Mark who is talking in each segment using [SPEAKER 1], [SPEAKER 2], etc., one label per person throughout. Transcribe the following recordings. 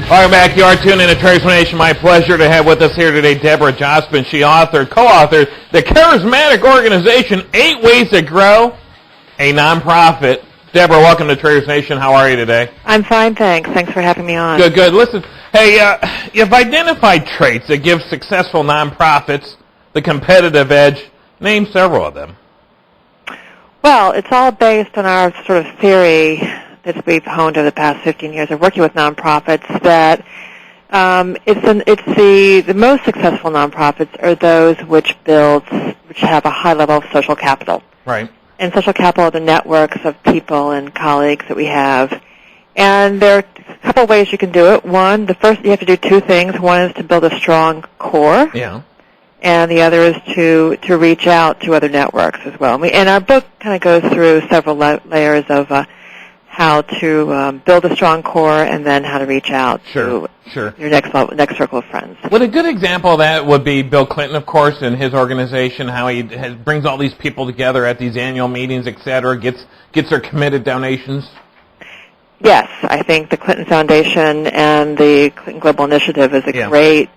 [SPEAKER 1] Welcome back. You are tuned in to Charismatic. My pleasure to have with us here today Deborah Jospin. She co-authored the Charismatic Organization, 8 Ways to Grow a Nonprofit. Deborah, welcome to Charismatic. How are you today?
[SPEAKER 2] I'm fine, thanks. Thanks for having me on.
[SPEAKER 1] Good, good. Listen, hey, you've identified traits that give successful nonprofits the competitive edge. Name several of them.
[SPEAKER 2] Well, it's all based on our sort of theory that we've honed over the past 15 years of working with nonprofits, that the most successful nonprofits are those which have a high level of social capital.
[SPEAKER 1] Right.
[SPEAKER 2] And social capital are the networks of people and colleagues that we have. And there are a couple of ways you can do it. One, you have to do 2 things. One is to build a strong core.
[SPEAKER 1] Yeah.
[SPEAKER 2] And the other is to reach out to other networks as well. And our book kind of goes through several layers of how to build a strong core and then how to reach out to your next circle of friends.
[SPEAKER 1] Well, a good example of that would be Bill Clinton, of course, and his organization, how he brings all these people together at these annual meetings, et cetera, gets their committed donations.
[SPEAKER 2] Yes, I think the Clinton Foundation and the Clinton Global Initiative is a great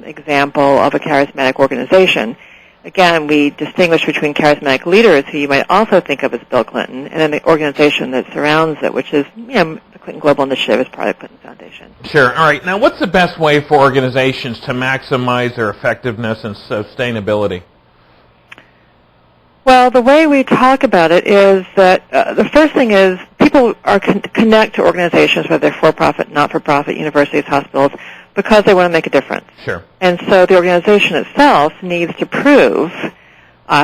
[SPEAKER 2] example of a charismatic organization. Again, we distinguish between charismatic leaders, who you might also think of as Bill Clinton, and then the organization that surrounds it, which is, the Clinton Global Initiative is part of the Clinton Foundation.
[SPEAKER 1] Sure. All right. Now, what's the best way for organizations to maximize their effectiveness and sustainability?
[SPEAKER 2] Well, the way we talk about it is that the first thing is people connect to organizations, whether they're for-profit, not-for-profit, universities, hospitals, because they want to make a difference.
[SPEAKER 1] Sure.
[SPEAKER 2] And so the organization itself needs to prove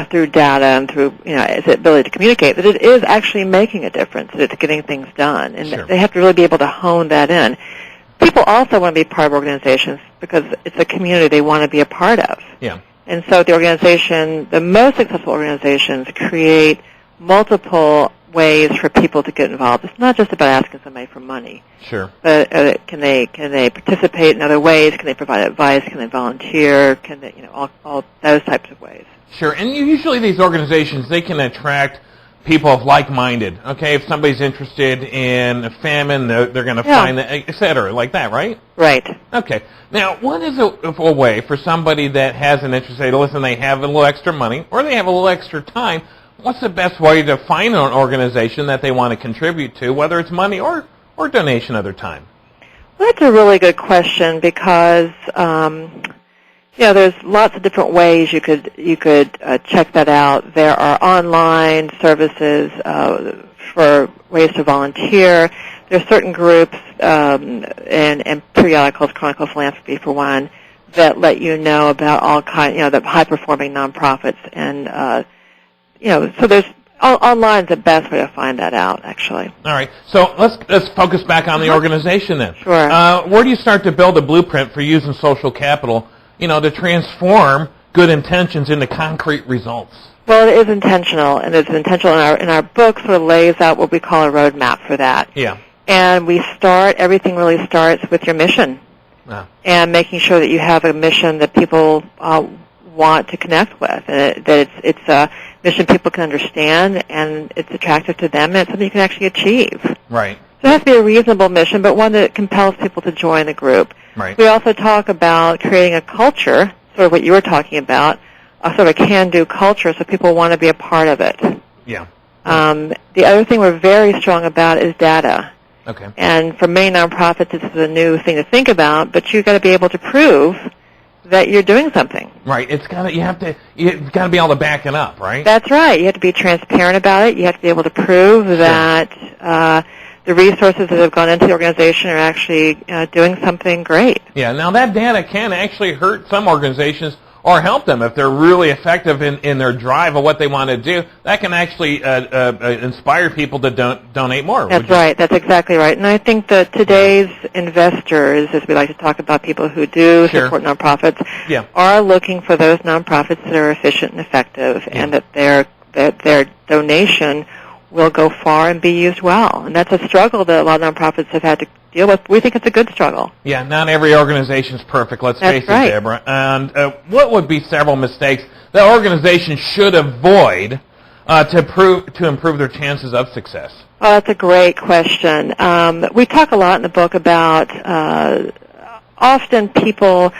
[SPEAKER 2] through data and through its ability to communicate that it is actually making a difference, that it's getting things done. And they have to really be able to hone that in. People also want to be part of organizations because it's a community they want to be a part of.
[SPEAKER 1] Yeah.
[SPEAKER 2] And so the most successful organizations create multiple ways for people to get involved. It's not just about asking somebody for money.
[SPEAKER 1] Sure.
[SPEAKER 2] But can they participate in other ways? Can they provide advice? Can they volunteer? Can they, all those types of ways.
[SPEAKER 1] Sure. And usually these organizations, they can attract people of like-minded. Okay, if somebody's interested in a famine, they're going to find that, et cetera, like that, right?
[SPEAKER 2] Right.
[SPEAKER 1] Okay. Now, what is a way for somebody that has an interest, say, listen, they have a little extra money or they have a little extra time, what's the best way to find an organization that they want to contribute to, whether it's money or donation of their time?
[SPEAKER 2] Well, that's a really good question because there's lots of different ways you could check that out. There are online services for ways to volunteer. There are certain groups and periodicals, Chronicle Philanthropy for one, that let you know about all the high-performing nonprofits and so there's online is the best way to find that out, actually.
[SPEAKER 1] All right. So let's focus back on the organization then.
[SPEAKER 2] Sure.
[SPEAKER 1] Where do you start to build a blueprint for using social capital, to transform good intentions into concrete results?
[SPEAKER 2] Well, it is intentional, and it's intentional in our book sort of lays out what we call a roadmap for that.
[SPEAKER 1] Yeah.
[SPEAKER 2] And everything really starts with your mission. And making sure that you have a mission that people want to connect with, and that it's a mission people can understand, and it's attractive to them, and it's something you can actually achieve.
[SPEAKER 1] Right.
[SPEAKER 2] So it has to be a reasonable mission, but one that compels people to join the group.
[SPEAKER 1] Right.
[SPEAKER 2] We also talk about creating a culture, sort of what you were talking about, a sort of a can-do culture, so people want to be a part of it.
[SPEAKER 1] Yeah.
[SPEAKER 2] The other thing we're very strong about is data.
[SPEAKER 1] Okay.
[SPEAKER 2] And for many nonprofits, this is a new thing to think about, but you've got to be able to prove that you're doing something.
[SPEAKER 1] Right. You've got to be able to back it up, right?
[SPEAKER 2] That's right. You have to be transparent about it. You have to be able to prove that the resources that have gone into the organization are actually doing something great.
[SPEAKER 1] Yeah. Now that data can actually hurt some organizations or help them if they're really effective in their drive of what they want to do. That can actually inspire people to donate more.
[SPEAKER 2] That's right. That's exactly right. And I think that today's investors, as we like to talk about people who do support nonprofits, are looking for those nonprofits that are efficient and effective, and that their donation will go far and be used well. And that's a struggle that a lot of nonprofits have had to deal with. We think it's a good struggle.
[SPEAKER 1] Yeah, not every organization is perfect, let's face it, Deborah. And what would be several mistakes that organizations should avoid to improve their chances of success?
[SPEAKER 2] Oh, that's a great question. We talk a lot in the book about often people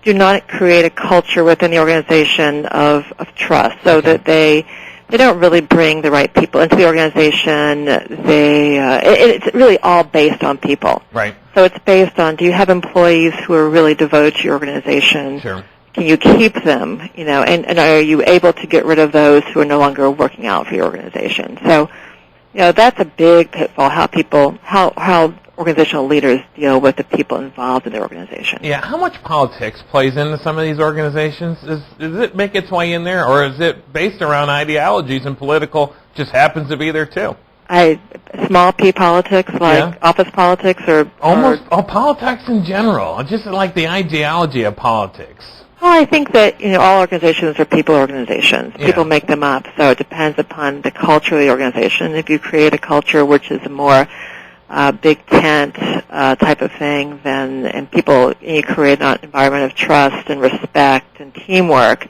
[SPEAKER 2] do not create a culture within the organization of trust, so that they don't really bring the right people into the organization. It's really all based on people.
[SPEAKER 1] Right.
[SPEAKER 2] So it's based on, do you have employees who are really devoted to your organization?
[SPEAKER 1] Sure.
[SPEAKER 2] Can you keep them? And are you able to get rid of those who are no longer working out for your organization? So, that's a big pitfall, how organizational leaders deal with the people involved in their organization.
[SPEAKER 1] Yeah, how much politics plays into some of these organizations? Does it make its way in there, or is it based around ideologies and political just happens to be there too?
[SPEAKER 2] Small p politics, like office politics, or
[SPEAKER 1] politics in general, just like the ideology of politics.
[SPEAKER 2] Well, I think that all organizations are people organizations. People make them up, so it depends upon the culture of the organization. If you create a culture which is a more big tent type of thing, and you create an environment of trust and respect and teamwork.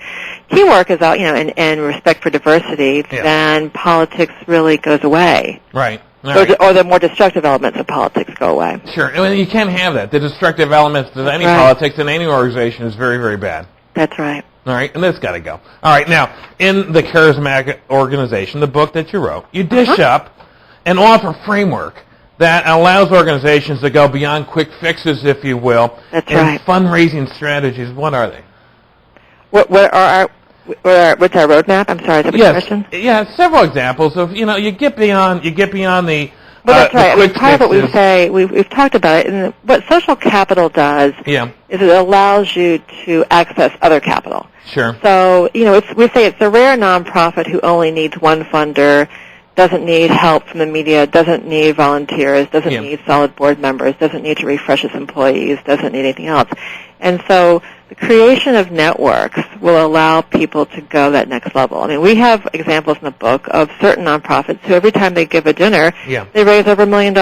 [SPEAKER 2] Teamwork is out, and respect for diversity. Then politics really goes away.
[SPEAKER 1] Right.
[SPEAKER 2] Or the more destructive elements of politics go away.
[SPEAKER 1] Sure. I mean, you can't have that. The destructive elements of any politics in any organization is very, very bad.
[SPEAKER 2] That's right.
[SPEAKER 1] All right, and that's got to go. All right, now, in the Charismatic Organization, the book that you wrote, you dish up and offer framework that allows organizations to go beyond quick fixes, if you will, and fundraising strategies. What are they?
[SPEAKER 2] What's our roadmap? I'm sorry, is that your question?
[SPEAKER 1] Yeah, several examples of, you get beyond the
[SPEAKER 2] well, that's right. I mean, part of what we say, we've talked about it, and what social capital does is it allows you to access other capital.
[SPEAKER 1] Sure.
[SPEAKER 2] So, we say it's a rare nonprofit who only needs one funder, doesn't need help from the media, doesn't need volunteers, doesn't need solid board members, doesn't need to refresh its employees, doesn't need anything else. And so the creation of networks will allow people to go that next level. I mean, we have examples in the book of certain nonprofits who every time they give a dinner, they raise over $1 million.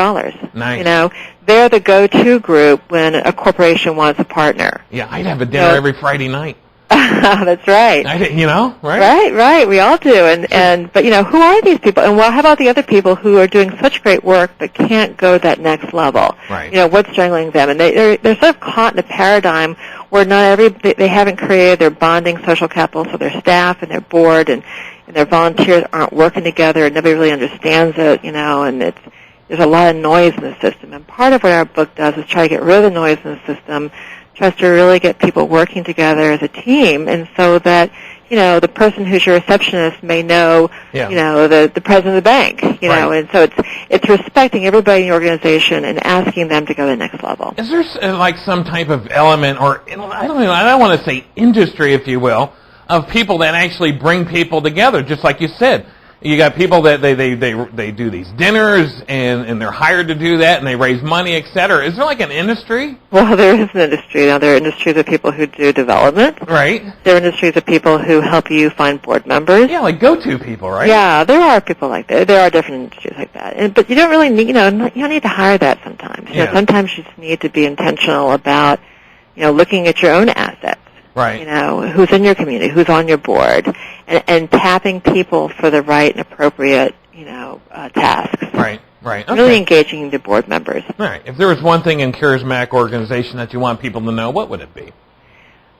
[SPEAKER 1] Nice.
[SPEAKER 2] They're the go-to group when a corporation wants a partner.
[SPEAKER 1] Yeah, I'd have a dinner every Friday night.
[SPEAKER 2] That's right.
[SPEAKER 1] Right?
[SPEAKER 2] Right. We all do. But who are these people? And how about the other people who are doing such great work but can't go that next level?
[SPEAKER 1] Right.
[SPEAKER 2] What's struggling them? And they're sort of caught in a paradigm where they haven't created their bonding social capital, so their staff and their board and their volunteers aren't working together, and nobody really understands it, and there's a lot of noise in the system. And part of what our book does is try to get rid of the noise in the system, tries to really get people working together as a team, and so that the person who's your receptionist may know the president of the bank, and so it's respecting everybody in the organization and asking them to go to the next level.
[SPEAKER 1] Is there like some type of element, or I don't want to say industry, if you will, of people that actually bring people together, just like you said? You got people that they do these dinners and they're hired to do that, and they raise money, et cetera. Is there like an industry?
[SPEAKER 2] Well, there is an industry. Now, there are industries of people who do development.
[SPEAKER 1] Right.
[SPEAKER 2] There are industries of people who help you find board members.
[SPEAKER 1] Yeah, like go-to people, right?
[SPEAKER 2] Yeah, there are people like that. There are different industries like that. But you don't really need, you don't need to hire that sometimes. Sometimes you just need to be intentional about, looking at your own assets.
[SPEAKER 1] Right.
[SPEAKER 2] Who's in your community, who's on your board, and tapping people for the right and appropriate, tasks.
[SPEAKER 1] Right. Okay.
[SPEAKER 2] Really engaging the board members.
[SPEAKER 1] All right. If there was one thing in Charismatic Organization that you want people to know, what would it be?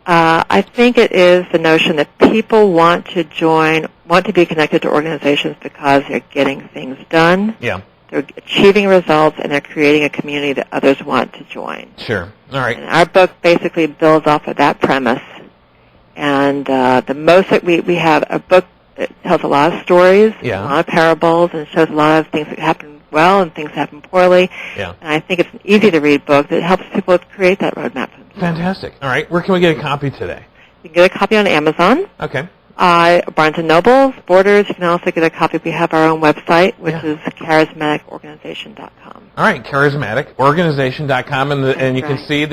[SPEAKER 2] I think it is the notion that people want to be connected to organizations because they're getting things done.
[SPEAKER 1] Yeah.
[SPEAKER 2] They're achieving results, and they're creating a community that others want to join.
[SPEAKER 1] Sure. All right.
[SPEAKER 2] And our book basically builds off of that premise. And we have a book that tells a lot of stories, a lot of parables, and shows a lot of things that happen well and things that happen poorly.
[SPEAKER 1] Yeah. And
[SPEAKER 2] I think it's an easy-to-read book that helps people create that roadmap.
[SPEAKER 1] Fantastic. All right. Where can we get a copy today?
[SPEAKER 2] You can get a copy on Amazon.
[SPEAKER 1] Okay.
[SPEAKER 2] Barnes & Noble, Borders. You can also get a copy. We have our own website, which is charismaticorganization.com.
[SPEAKER 1] All right, charismaticorganization.com, and you can see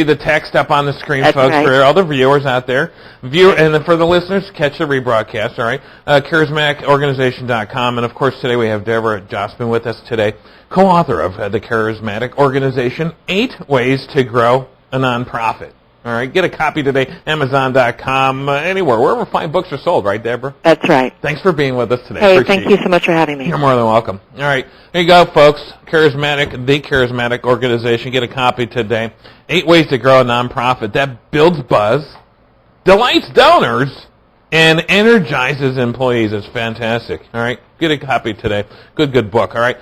[SPEAKER 1] the text up on the screen, folks, for all the viewers out there. And then for the listeners, catch the rebroadcast. All right, charismaticorganization.com, and of course today we have Deborah Jospin with us today, co-author of the Charismatic Organization: 8 Ways to Grow a Nonprofit. All right, get a copy today, Amazon.com, anywhere, wherever fine books are sold, right, Deborah?
[SPEAKER 2] That's right.
[SPEAKER 1] Thanks for being with us today.
[SPEAKER 2] Hey,
[SPEAKER 1] Appreciate
[SPEAKER 2] thank you so much for having me.
[SPEAKER 1] You're more than welcome. All right, there you go, folks. The Charismatic Organization. Get a copy today. 8 ways to grow a nonprofit that builds buzz, delights donors, and energizes employees. It's fantastic. All right, get a copy today. Good book. All right.